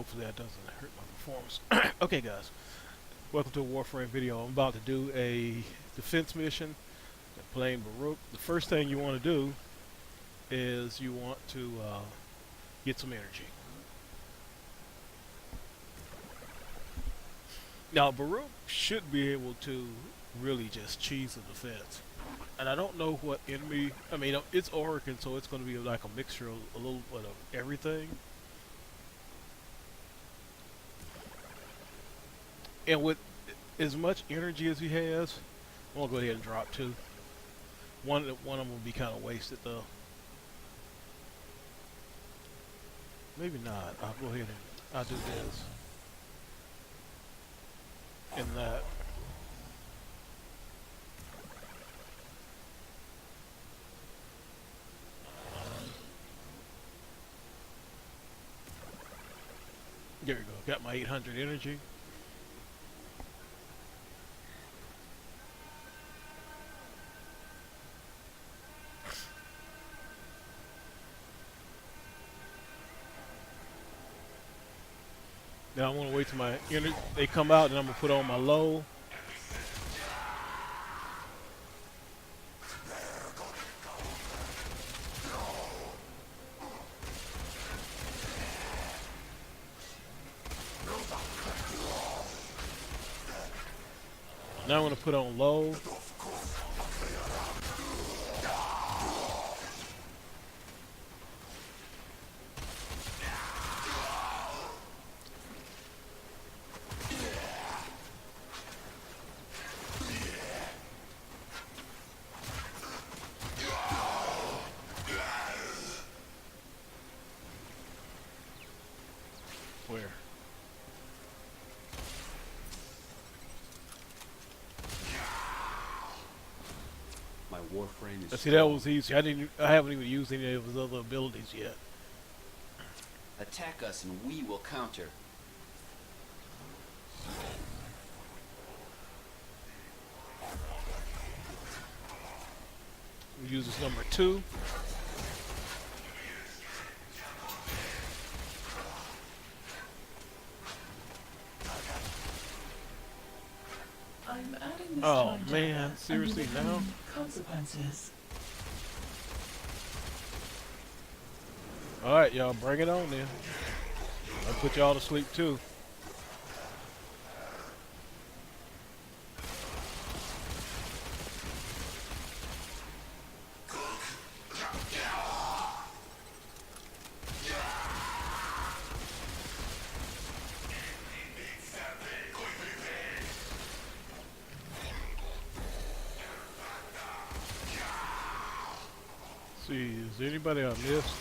Hopefully that doesn't hurt my performance. Okay, guys. Welcome to a Warframe video. I'm about to do a defense mission playing Baruuk. The first thing you want to do is you want to get some energy. Now, Baruuk should be able to really just cheese the defense. And I don't know what enemy... I mean, it's Oregon, so it's going to be like a mixture of a little bit of everything. And with as much energy as he has, I'm gonna go ahead and drop two. One of them will be kind of wasted though. Maybe not. I'll go ahead and I'll do this and that. There we go. Got my 800 energy. Now I want to wait till my they come out, and I'm gonna put on my low. Now I'm gonna put on low. Where? My Warframe is. See, that was easy. I haven't even used any of his other abilities yet. Attack us and we will counter. We use this number 2. I'm adding this Oh to man, seriously now? consequences. Alright, y'all, bring it on then. I'll put y'all to sleep too. See, is there anybody I missed?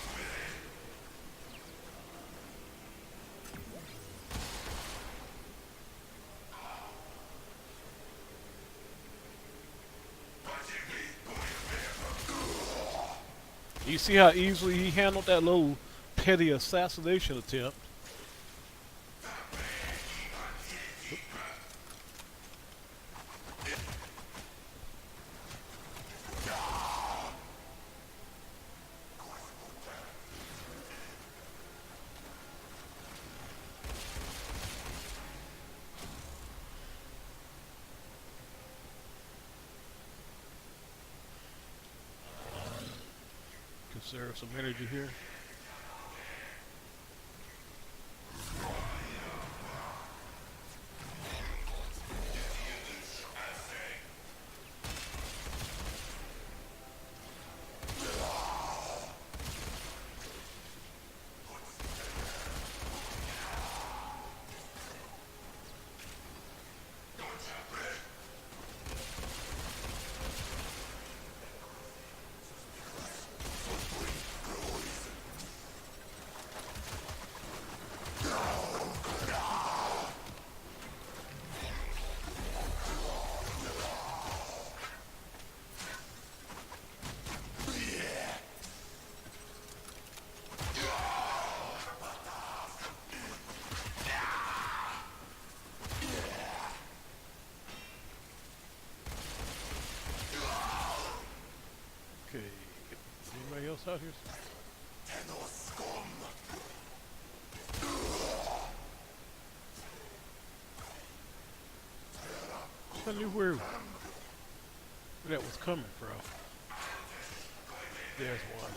You see how easily he handled that little petty assassination attempt? Conserve some energy here. Okay. Anybody else out here? I knew where that was coming from. There's one.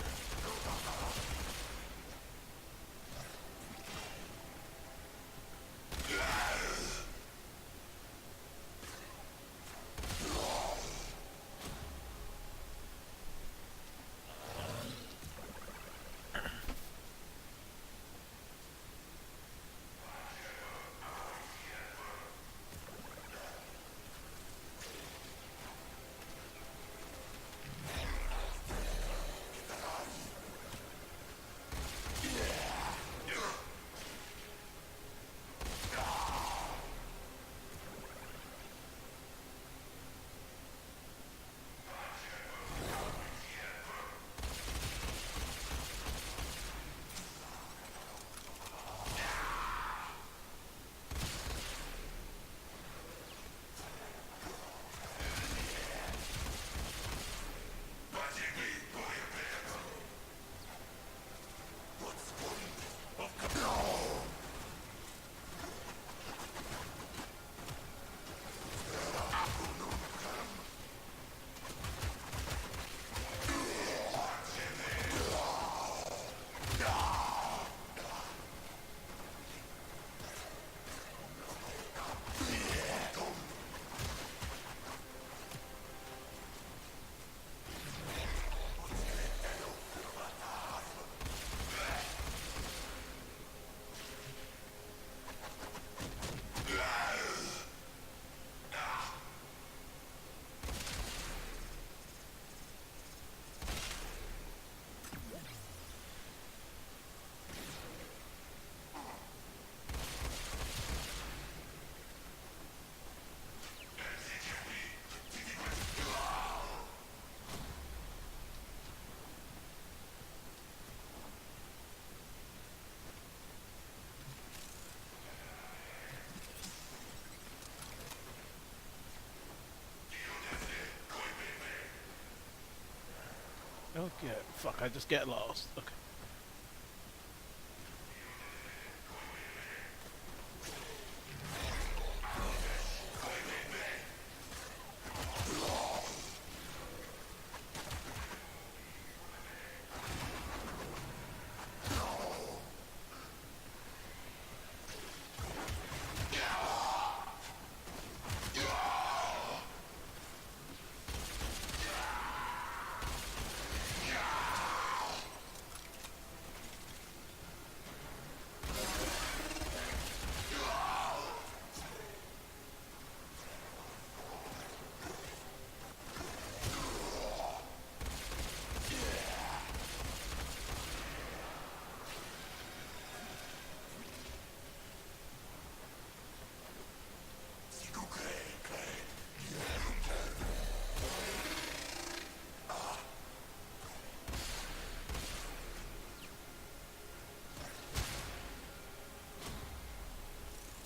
Okay, fuck, I just got lost. Okay.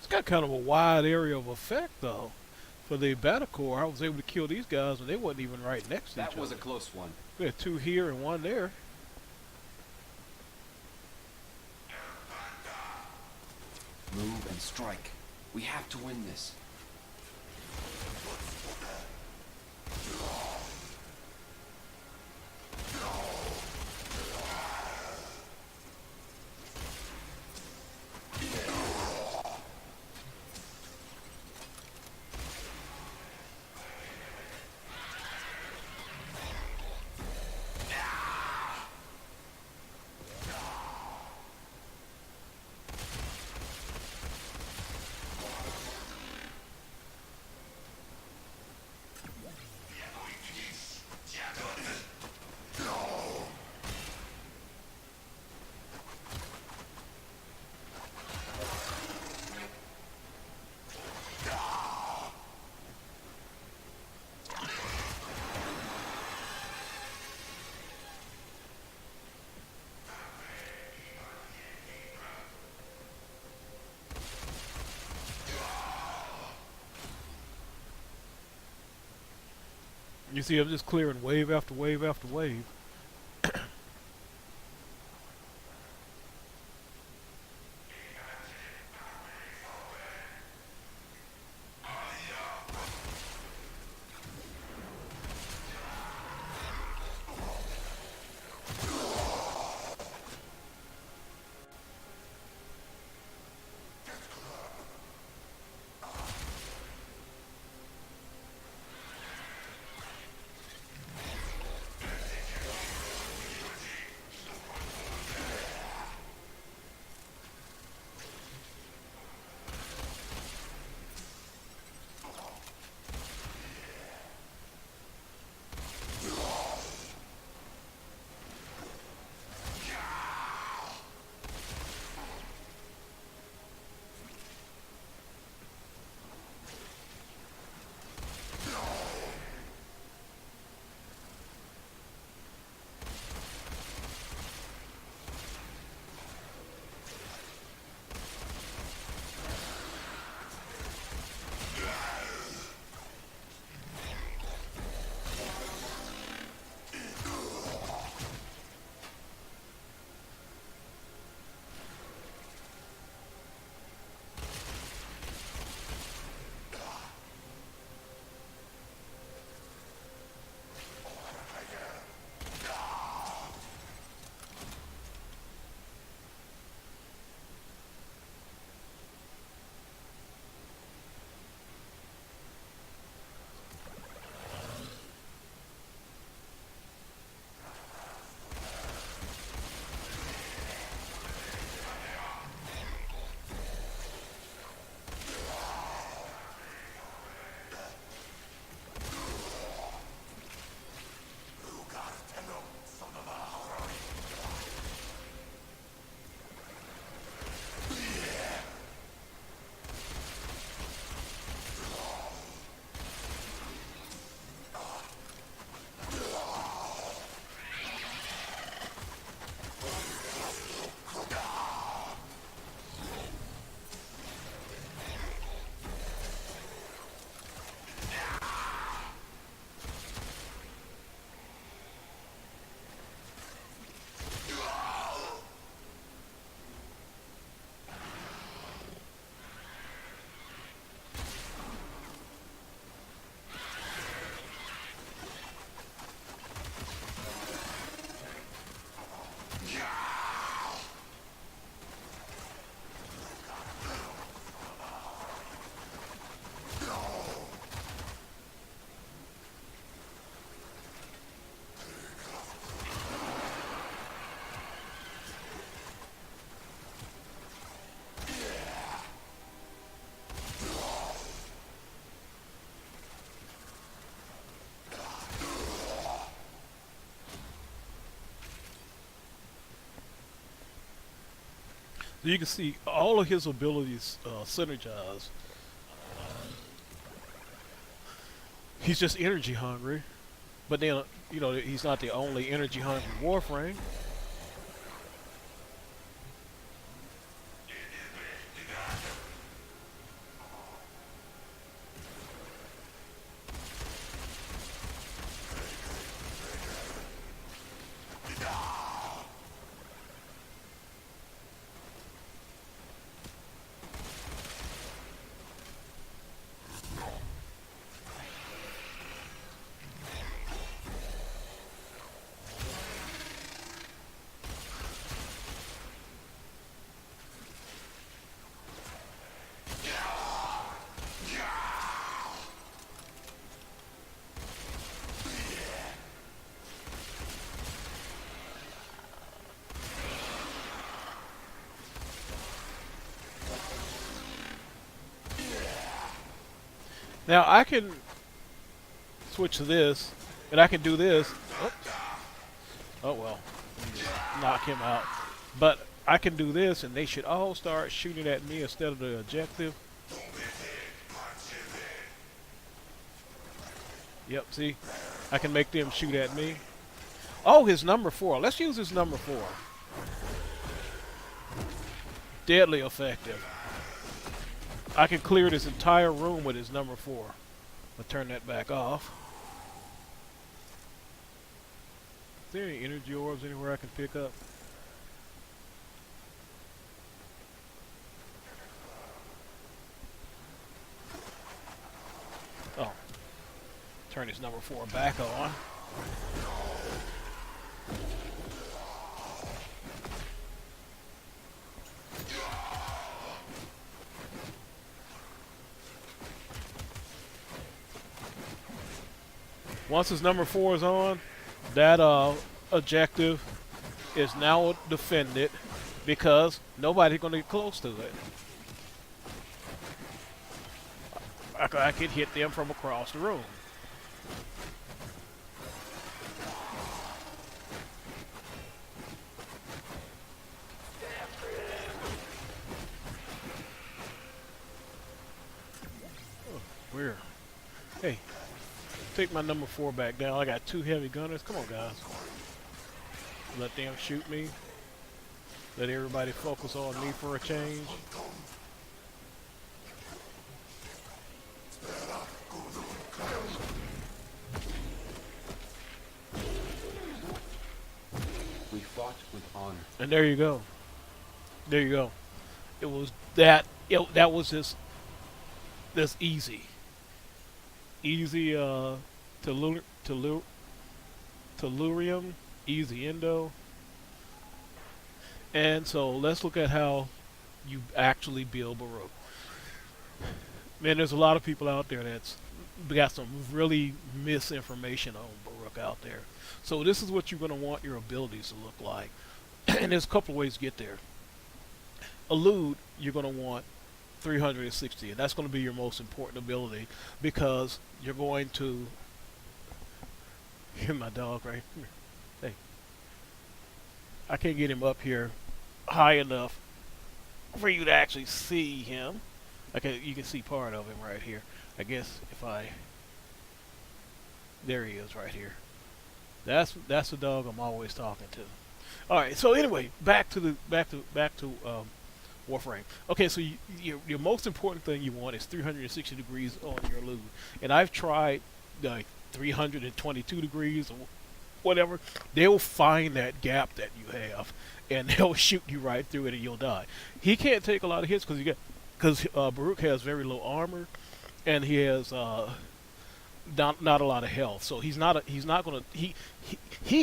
It's got kind of a wide area of effect, though. For the battle core, I was able to kill these guys when they wasn't even right next to each That was a other. close one. We had two here and one there. Move and strike. We have to win this. You see, I'm just clearing wave after wave after wave. You can see all of his abilities synergize. He's just energy hungry, but then he's not the only energy hungry Warframe. Now I can switch to this, and I can do this. Oh, oh well, knock him out. But I can do this, and they should all start shooting at me instead of the objective. Yep, see? I can make them shoot at me. Oh, his number 4. Let's use his number 4. Deadly effective. I can clear this entire room with his number 4. I'll turn that back off. Is there any energy orbs anywhere I can pick up? Oh. Turn his number 4 back on. Once his number 4 is on, that objective is now defended because nobody's going to get close to it. I can hit them from across the room. Oh, weird. Hey. Take my number 4 back down. I got 2 heavy gunners. Come on, guys. Let them shoot me. Let everybody focus on me for a change. We fought with honor. And there you go. There you go. It was that. That was just this easy. Easy tellurium, easy endo. And so let's look at how you actually build Baruuk. Man, there's a lot of people out there that's got some really misinformation on Baruuk out there. So this is what you're going to want your abilities to look like. And there's a couple of ways to get there. Elude, you're going to want 360, and that's going to be your most important ability because you're going to... Here's my dog right here. Hey. I can't get him up here high enough for you to actually see him. Okay, you can see part of him right here. I guess if I... There he is right here. That's the dog I'm always talking to. All right, so anyway, back to Warframe. Okay, so your most important thing you want is 360 degrees on your elude. And I've tried like 322 degrees or whatever. They'll find that gap that you have, and they'll shoot you right through it, and you'll die. He can't take a lot of hits because Baruuk has very low armor, and he has not a lot of health. So he's not gonna he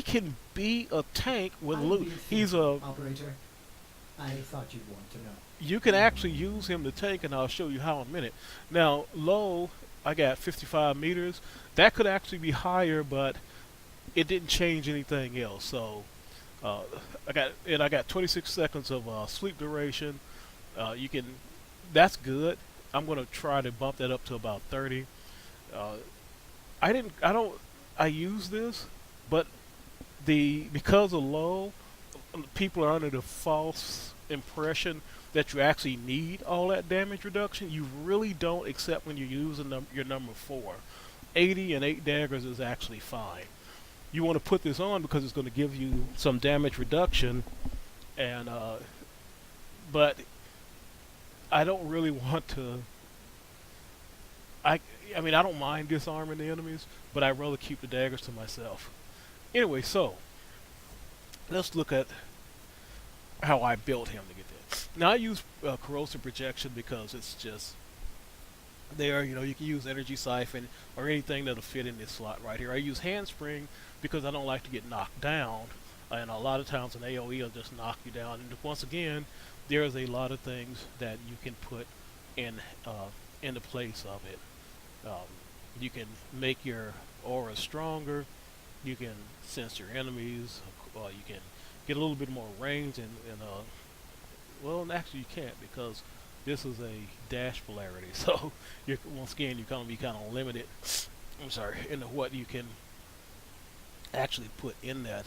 can be a tank with loot. He's a operator. I thought you'd want to know. You can actually use him to tank, and I'll show you how in a minute. Now, low, I got 55 meters. That could actually be higher, but it didn't change anything else. So, I got 26 seconds of sleep duration. That's good. I'm gonna try to bump that up to about 30. I use this, but because of low, people are under the false impression that you actually need all that damage reduction. You really don't, except when you use your number 4. 80 and 8 daggers is actually fine. You want to put this on because it's going to give you some damage reduction, and but I don't really want to. I mean, I don't mind disarming the enemies, but I'd rather keep the daggers to myself. Anyway, so let's look at how I built him to get that. Now I use corrosive projection because it's just there. You know, you can use energy siphon or anything that'll fit in this slot right here. I use handspring because I don't like to get knocked down, and a lot of times an AOE will just knock you down. And once again, there's a lot of things that you can put in the place of it. You can make your aura stronger. You can sense your enemies. You can get a little bit more range, and well, actually you can't, because this is a dash polarity. So once again, you're gonna be kind of limited. I'm sorry, into what you can actually put in that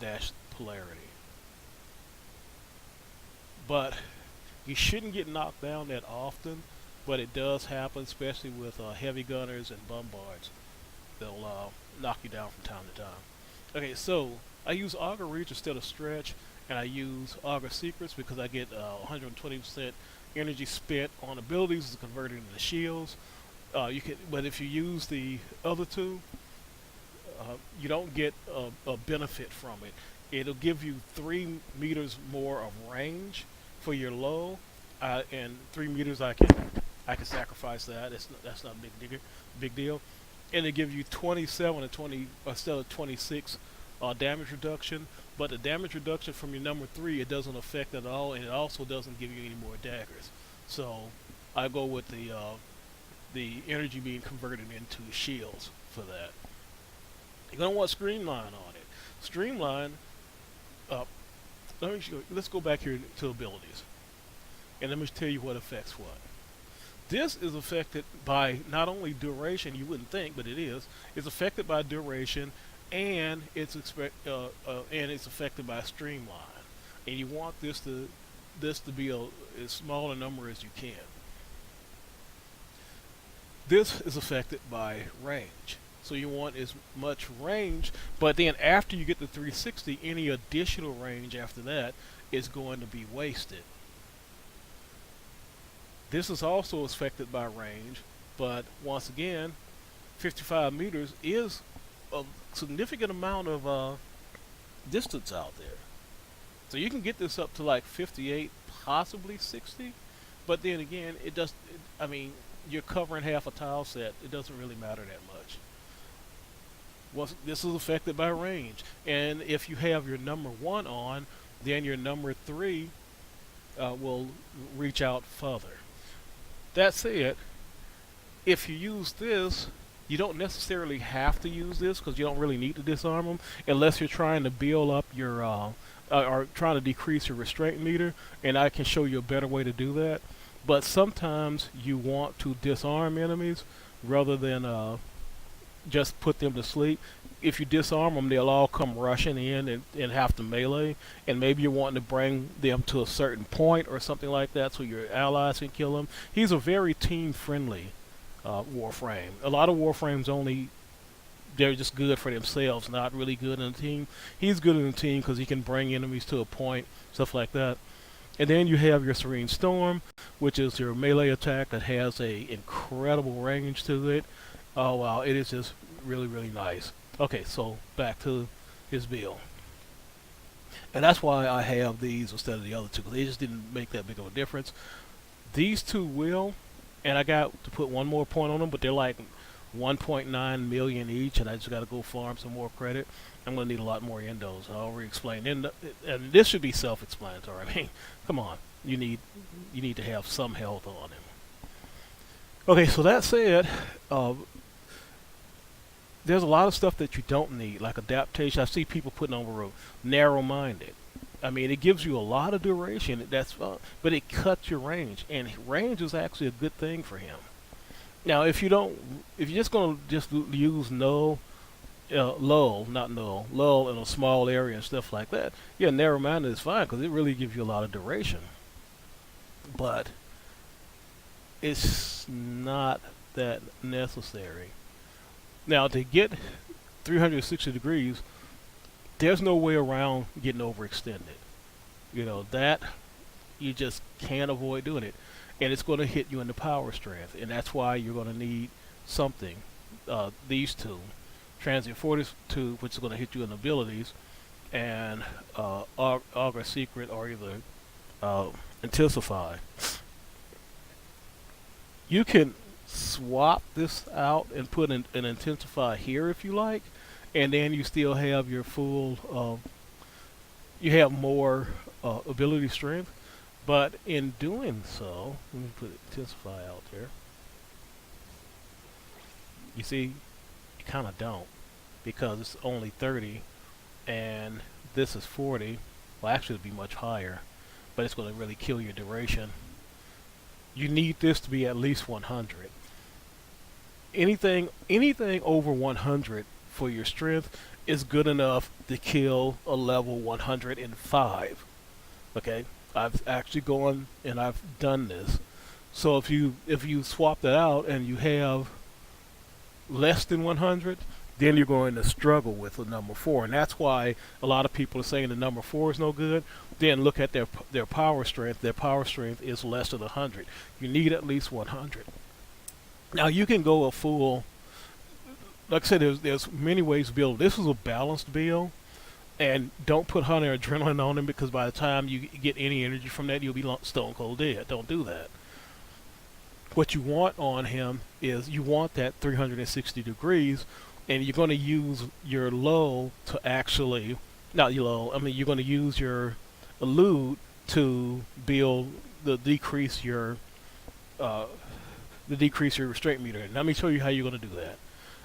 dash polarity. But you shouldn't get knocked down that often, but it does happen, especially with heavy gunners and bombards. They'll knock you down from time to time. Okay, so I use Augur Reach instead of Stretch, and I use Augur Secrets because I get 120% energy spent on abilities is converted into shields. But if you use the other two, you don't get a benefit from it. It'll give you 3 meters more of range for your low, and 3 meters I can sacrifice that. That's not a big deal. And it gives you 27 and 20 instead of 26 damage reduction. But the damage reduction from your number 3, it doesn't affect at all, and it also doesn't give you any more daggers. So I go with the energy being converted into shields for that. You're gonna want Streamline on it. Streamline. Let's go back here to abilities, and let me tell you what affects what. This is affected by not only duration, you wouldn't think, but it is. It's affected by duration, and it's affected by Streamline. And you want this to be as small a number as you can. This is affected by range. So you want as much range, but then after you get to 360, any additional range after that is going to be wasted. This is also affected by range, but once again, 55 meters is a significant amount of distance out there. So you can get this up to like 58, possibly 60, but then again, I mean, you're covering half a tile set. It doesn't really matter that much. This is affected by range, and if you have your number 1 on, then your number 3 will reach out further. That said, if you use this, you don't necessarily have to use this because you don't really need to disarm them unless you're trying to build up your or trying to decrease your restraint meter, and I can show you a better way to do that. But sometimes you want to disarm enemies rather than just put them to sleep. If you disarm them, they'll all come rushing in and have to melee, and maybe you're wanting to bring them to a certain point or something like that so your allies can kill them. He's a very team-friendly Warframe. A lot of Warframes they're just good for themselves, not really good in a team. He's good in a team because he can bring enemies to a point, stuff like that. And then you have your Serene Storm, which is your melee attack that has a incredible range to it. Oh wow, it is just really, really nice. Okay, so back to his build. And that's why I have these instead of the other two, because they just didn't make that big of a difference. These two will, and I got to put one more point on them, but they're like 1.9 million each, and I just got to go farm some more credit. I'm going to need a lot more endos. I already explained. And this should be self-explanatory. I mean, come on. You need to have some health on him. Okay, so that said, there's a lot of stuff that you don't need, like adaptation. I see people putting on Baruuk, narrow-minded. I mean, it gives you a lot of duration. That's fun, but it cuts your range, and range is actually a good thing for him. Now, if you're just gonna use lull in a small area and stuff like that, yeah, narrow-minded is fine because it really gives you a lot of duration. but it's not that necessary. Now, to get 360 degrees, there's no way around getting overextended. You know, that you just can't avoid doing it. And it's going to hit you in the power strength. And that's why you're going to need something. These two. Transient Fortitude, which is going to hit you in abilities, and Augur Secret, or either Intensify. You can swap this out and put an Intensify here if you like, and then you still have your full, you have more ability strength. But in doing so, let me put Intensify out there. You see, you kind of don't, because it's only 30, and this is 40. Well, actually, it'd be much higher, but it's going to really kill your duration. You need this to be at least 100. Anything over 100 for your strength is good enough to kill a level 105. Okay, I've actually gone and I've done this. So if you swap that out and you have less than 100, then you're going to struggle with the number 4, and that's why a lot of people are saying the number 4 is no good. Then look at their power strength. Their power strength is less than 100. You need at least 100. Now you can go a full. Like I said, there's many ways to build. This is a balanced build, and don't put honey or adrenaline on him, because by the time you get any energy from that, you'll be stone cold dead. Don't do that. What you want on him is you want that 360 degrees, and you're going to use your low to actually, not your low, I mean you're going to use your elude to build decrease your restraint meter. And let me show you how you're going to do that.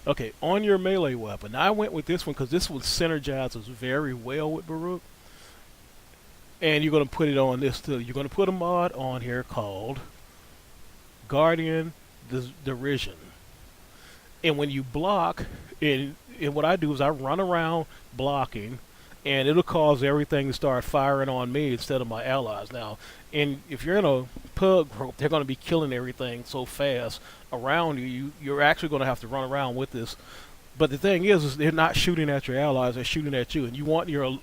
Okay, on your melee weapon. Now I went with this one because this one synergizes very well with Baruuk. And you're going to put it on this too. You're going to put a mod on here called Guardian Derision. And when you block, and what I do is I run around blocking, and it'll cause everything to start firing on me instead of my allies. Now, and if you're in a pug group, they're going to be killing everything so fast around you. You're actually going to have to run around with this. But the thing is they're not shooting at your allies; they're shooting at you, and you want your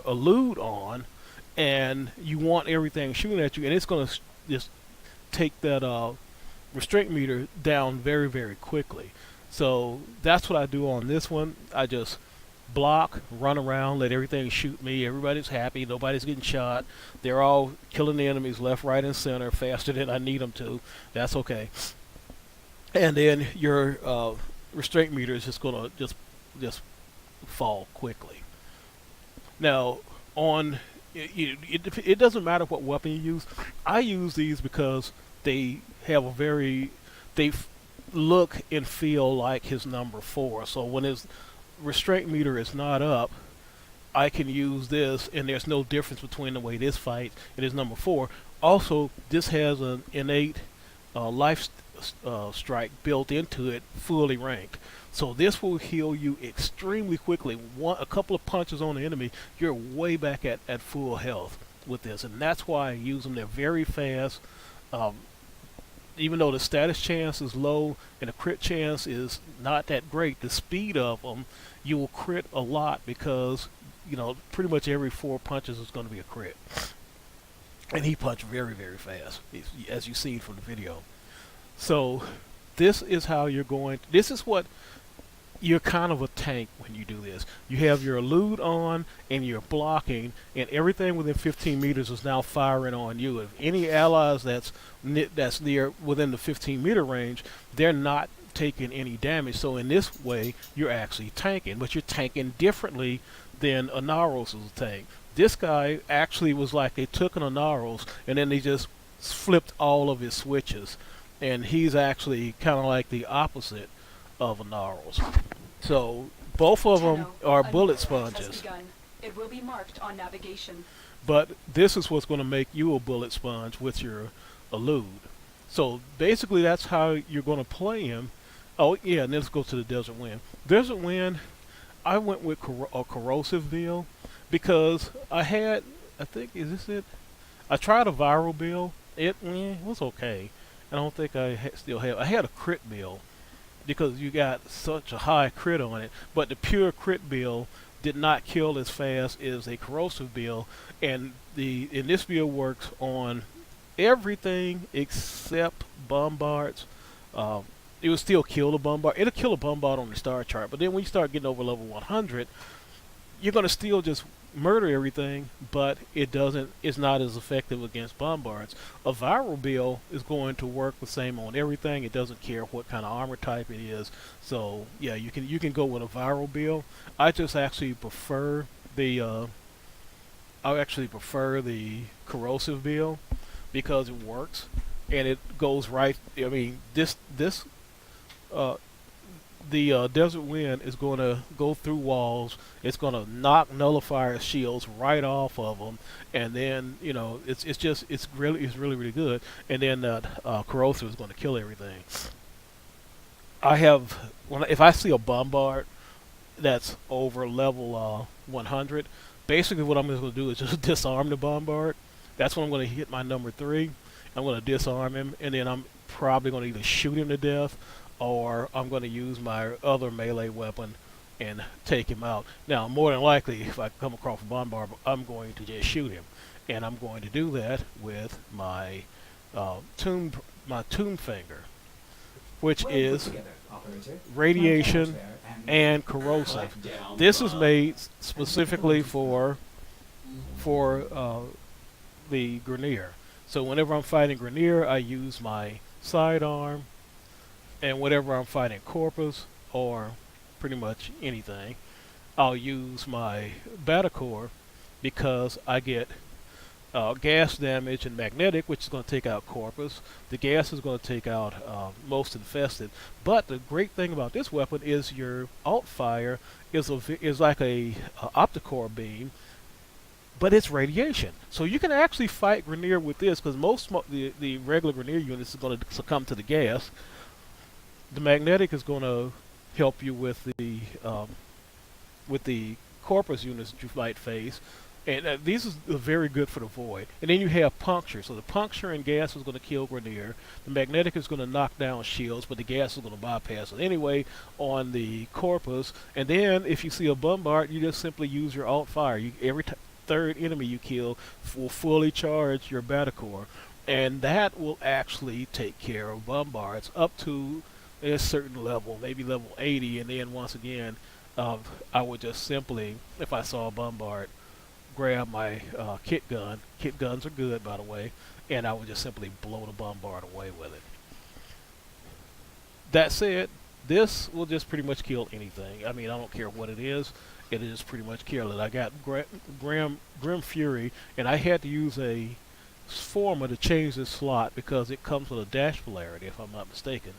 elude on, and you want everything shooting at you, and it's going to just take that restraint meter down very, very quickly. So that's what I do on this one. I just block, run around, let everything shoot me. Everybody's happy. Nobody's getting shot. They're all killing the enemies left, right, and center faster than I need them to. That's okay. And then your restraint meter is just going to just fall quickly. Now, on it doesn't matter what weapon you use. I use these because they have they look and feel like his number 4. So when his restraint meter is not up, I can use this, and there's no difference between the way this fights and his number 4. Also, this has an innate life strike built into it, fully ranked. So this will heal you extremely quickly. A couple of punches on the enemy, you're way back at full health with this, and that's why I use them. They're very fast. Even though the status chance is low and the crit chance is not that great, the speed of them, you will crit a lot, because pretty much every 4 punches is going to be a crit. And he punched very, very fast, as you've seen from the video. So this is how you're going. This is what you're kind of a tank when you do this. You have your elude on, and you're blocking, and everything within 15 meters is now firing on you. If any allies that's near within the 15-meter range, they're not taking any damage. So in this way, you're actually tanking, but you're tanking differently than Anaros' tank. This guy actually was like they took an Anaros and then they just flipped all of his switches, and he's actually kind of like the opposite of Anaros. So both of them are bullet sponges. It will be marked on navigation. But this is what's going to make you a bullet sponge with your elude. So basically that's how you're going to play him. Oh yeah, and let's go to the Desert Wind. Desert Wind, I went with a corrosive build because I think, is this it? I tried a viral build. It was okay. I don't think still have. I had a crit build because you got such a high crit on it, but the pure crit build did not kill as fast as a corrosive build, and this build works on everything except bombards. Um, it will still kill the bombard. It'll kill a bombard on the star chart, but then when you start getting over level 100, you're gonna still just murder everything, but it's not as effective against bombards. A viral build is going to work the same on everything. It doesn't care what kind of armor type it is. So yeah, you can go with a viral build. I just actually prefer the corrosive build because it works and it goes right. I mean, this uh, the desert wind is going to go through walls. It's going to knock nullifier shields right off of them, and then it's really good. And then corrosive is going to kill everything. If I see a bombard that's over level 100, basically what I'm just going to do is just disarm the bombard. That's when I'm going to hit my number 3. I'm going to disarm him, and then I'm probably going to either shoot him to death or I'm going to use my other melee weapon and take him out. Now, more than likely, if I come across a bombard, I'm going to just shoot him, and I'm going to do that with my tomb finger, which Well put is together, operator. radiation and corrosive. Collect down This the is made specifically for the Grenier. So whenever I'm fighting Grenier, I use my sidearm, and whenever I'm fighting Corpus or pretty much anything, I'll use my Batacore because I get gas damage and magnetic, which is going to take out Corpus. The gas is going to take out most infested. But the great thing about this weapon is your alt fire is like a opticore beam, but it's radiation. So you can actually fight Grenier with this because the regular Grenier units is going to succumb to the gas. The magnetic is going to help you with the corpus units that you might face, and these are very good for the void. And then you have puncture. So the puncture and gas is going to kill Grenier. The magnetic is going to knock down shields, but the gas is going to bypass it anyway on the corpus. And then if you see a bombard, you just simply use your alt fire. Every third enemy you kill will fully charge your Batacore, and that will actually take care of bombards up to a certain level, maybe level 80, and then once again, I would just simply, if I saw a bombard, grab my kit gun. Kit guns are good, by the way, and I would just simply blow the bombard away with it. That said, this will just pretty much kill anything. I mean, I don't care what it is. It'll just pretty much kill it. I got Grim Fury, and I had to use a former to change this slot because it comes with a dash polarity, if I'm not mistaken.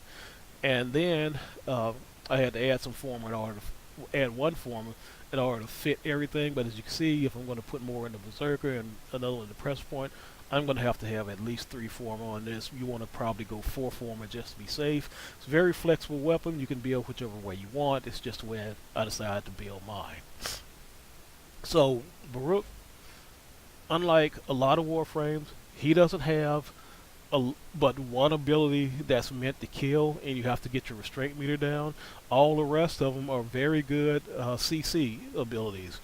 And then I had to add some former in order to add one former in order to fit everything. But as you can see, if I'm going to put more in the Berserker and another in the Press Point, I'm going to have at least 3 former on this. You want to probably go 4 former just to be safe. It's a very flexible weapon. You can build whichever way you want. It's just the way I decided to build mine. So Baruuk, unlike a lot of Warframes, he doesn't have but one ability that's meant to kill, and you have to get your restraint meter down. All the rest of them are very good CC abilities.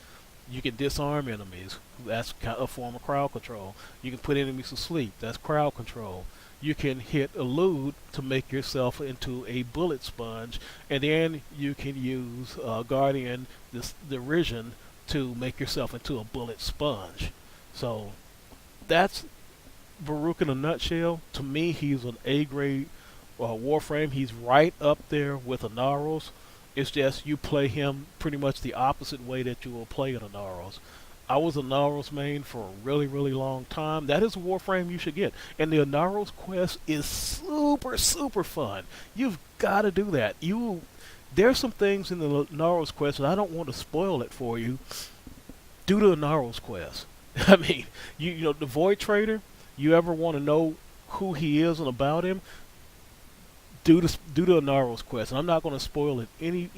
You can disarm enemies. That's a form of crowd control. You can put enemies to sleep. That's crowd control. You can hit elude to make yourself into a bullet sponge, and then you can use Guardian Derision to make yourself into a bullet sponge. So that's Baruuk in a nutshell. To me, he's an A-grade Warframe. He's right up there with Anaros. It's just you play him pretty much the opposite way that you will play an Anaros. I was a Anaros main for a really, really long time. That is a Warframe you should get. And the Anaros quest is super, super fun. You've got to do that. There's some things in the Anaros quest, and I don't want to spoil it for you. Do the Anaros quest. I mean, you know, the Void Trader, you ever want to know who he is and about him, do the Anaros quest. And I'm not going to spoil it any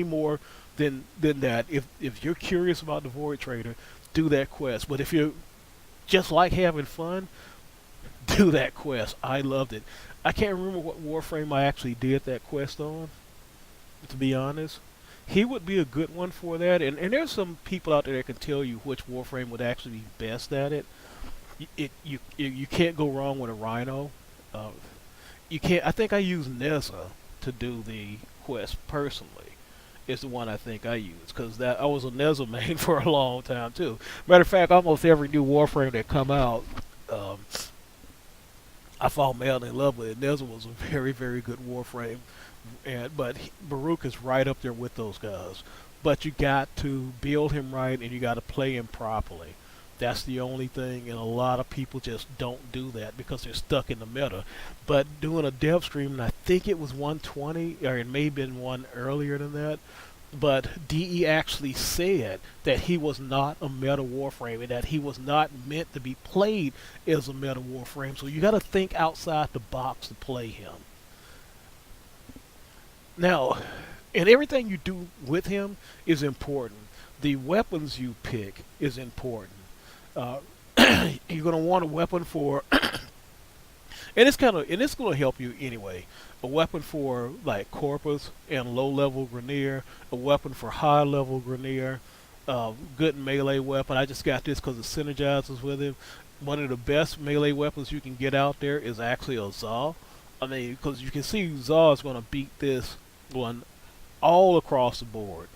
more then that if you're curious about the Void Trader, do that quest. But if you just like having fun, do that quest. I loved it. I can't remember what Warframe I actually did that quest on, to be honest. He would be a good one for that, and there's some people out there that can tell you which Warframe would actually be best at it. You can't go wrong with a Rhino. Uh, you can't. I think I use Neza to do the quest personally. Is the one I think I use because that I was a Neza main for a long time too. Matter of fact, almost every new Warframe that come out, um, I fall madly in love with it. Neza was a very good Warframe, Baruuk is right up there with those guys. But you got to build him right and you got to play him properly. That's the only thing, and a lot of people just don't do that because they're stuck in the meta. But doing a dev stream, and I think it was 120, or it may have been one earlier than that, but DE actually said that he was not a meta Warframe and that he was not meant to be played as a meta Warframe. So you got to think outside the box to play him. Now, and everything you do with him is important. The weapons you pick is important. Uh, you're gonna want a weapon for, and it's gonna help you anyway. A weapon for like Corpus and low-level Grenier, a weapon for high-level Grenier, good melee weapon. I just got this because it synergizes with him. One of the best melee weapons you can get out there is actually a Zaw. I mean, because you can see Zaw is gonna beat this one all across the board.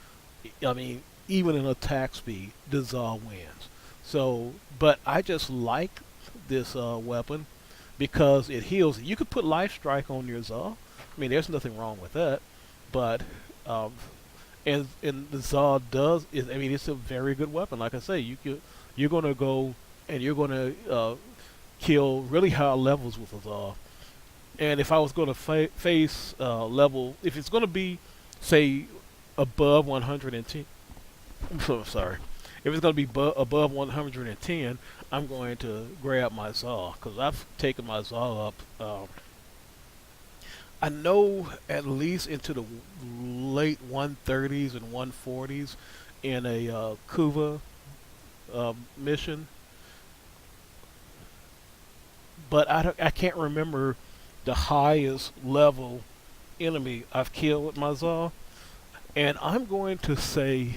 I mean, even in attack speed, the Zaw wins. So, but I just like this weapon because it heals. You could put Life Strike on your Zaw. I mean, there's nothing wrong with that. But and the Zaw does is. I mean, it's a very good weapon. Like I say, you're gonna go and you're gonna kill really high levels with a Zaw. And if I was going to face level, if it's going to be, say, above 110, I'm so sorry. If it's going to be above 110, I'm going to grab my Zaw because I've taken my Zaw up. I know at least into the late 130s and 140s in a Kuva mission, but I can't remember the highest level enemy I've killed with my Zaw, and I'm going to say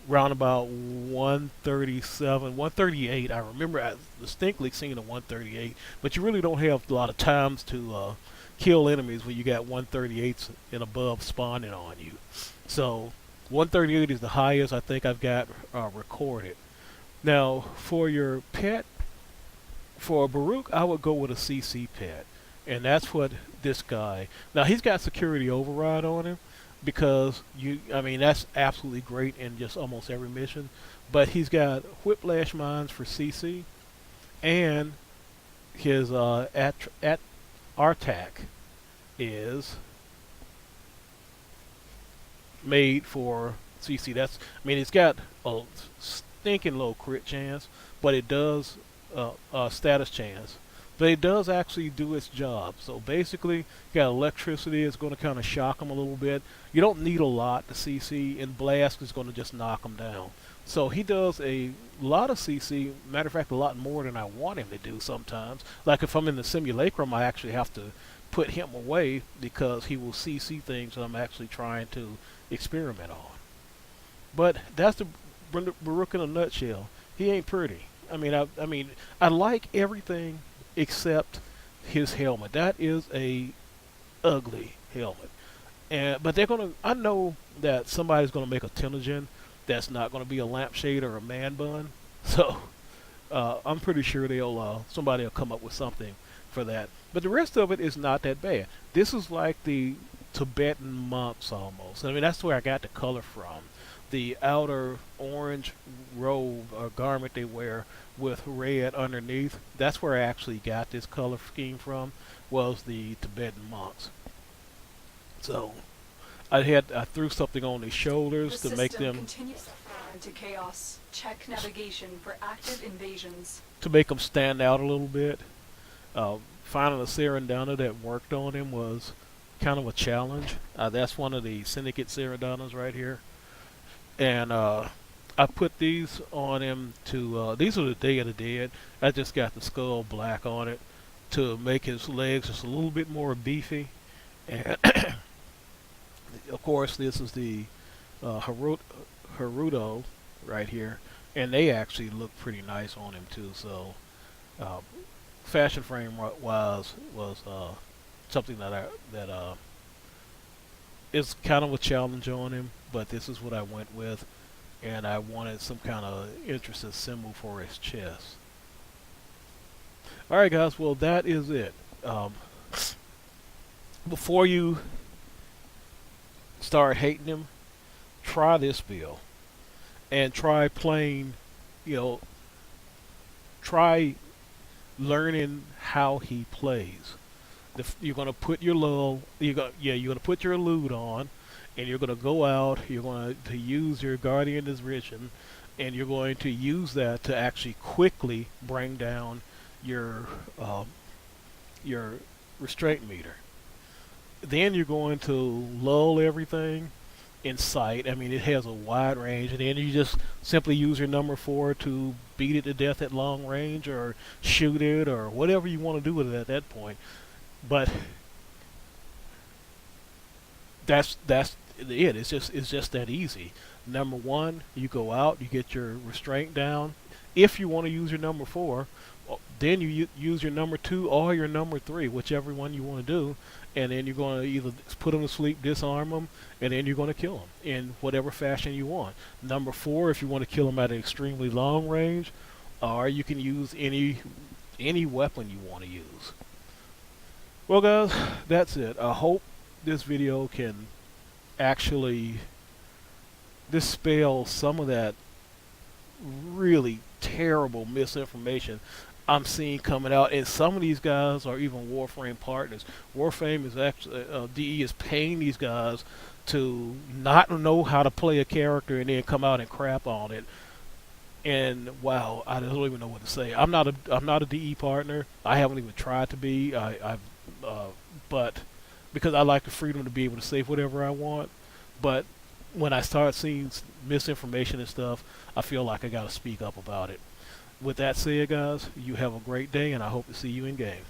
round about 137, 138. I remember I distinctly seeing a 138, but you really don't have a lot of times to kill enemies when you got 138s and above spawning on you. So 138 is the highest I think I've got recorded. Now for your pet, for Baruuk, I would go with a CC pet. And that's what this guy. Now he's got security override on him because I mean that's absolutely great in just almost every mission. But he's got whiplash mines for CC, and his Artac is made for CC. That's I mean it's got a stinking low crit chance, but it does status chance. But it does actually do its job. So basically, you got electricity. It's going to kind of shock them a little bit. You don't need a lot to CC, and blast is going to just knock them down. So he does a lot of CC. Matter of fact, a lot more than I want him to do sometimes. Like if I'm in the simulacrum, I actually have to put him away because he will CC things that I'm actually trying to experiment on. But that's the Baruuk in a nutshell. He ain't pretty. I mean, I like everything except his helmet. That is a ugly helmet. But they're gonna. I know that somebody's gonna make a Tenogen that's not gonna be a lampshade or a man bun. So I'm pretty sure somebody will come up with something for that. But the rest of it is not that bad. This is like the Tibetan monks almost. I mean, that's where I got the color from. The outer orange robe or garment they wear with red underneath, that's where I actually got this color scheme from, was the Tibetan monks. So I threw something on his shoulders to make them continues into chaos. Check navigation for active invasions. to make them stand out a little bit. Finding a Serendana that worked on him was kind of a challenge. That's one of the Syndicate Serendanas right here. and I put these on him to. These are the Day of the Dead. I just got the skull black on it to make his legs just a little bit more beefy. And of course, this is the Haruto right here, and they actually look pretty nice on him too. So, uh, fashion frame wise was something that is kind of a challenge on him, but this is what I went with, and I wanted some kind of interesting symbol for his chest. All right, guys. Well, that is it. Before you start hating him, try this build and try playing. You know, try learning how he plays. You're gonna put your you're gonna put your loot on, and you're gonna go out. You're going to use your Guardian's Vision, and you're going to use that to actually quickly bring down um, your restraint meter. Then you're going to lull everything in sight. I mean, it has a wide range, and then you just simply use your number 4 to beat it to death at long range, or shoot it, or whatever you want to do with it at that point. But that's it. It's just that easy. Number 1, you go out, you get your restraint down. If you want to use your number 4, then you use your number 2 or your number 3, whichever one you want to do, and then you're going to either put them to sleep, disarm them, and then you're going to kill them in whatever fashion you want. Number 4, if you want to kill them at an extremely long range, or you can use any weapon you want to use. Well, guys, that's it. I hope this video can actually dispel some of that really terrible misinformation I'm seeing coming out, and some of these guys are even Warframe partners. Warframe is actually DE is paying these guys to not know how to play a character and then come out and crap on it. And wow, I don't even know what to say. I'm not a DE partner. I haven't even tried to be. But because I like the freedom to be able to say whatever I want. But when I start seeing misinformation and stuff, I feel like I got to speak up about it. With that said, guys, you have a great day, and I hope to see you in game.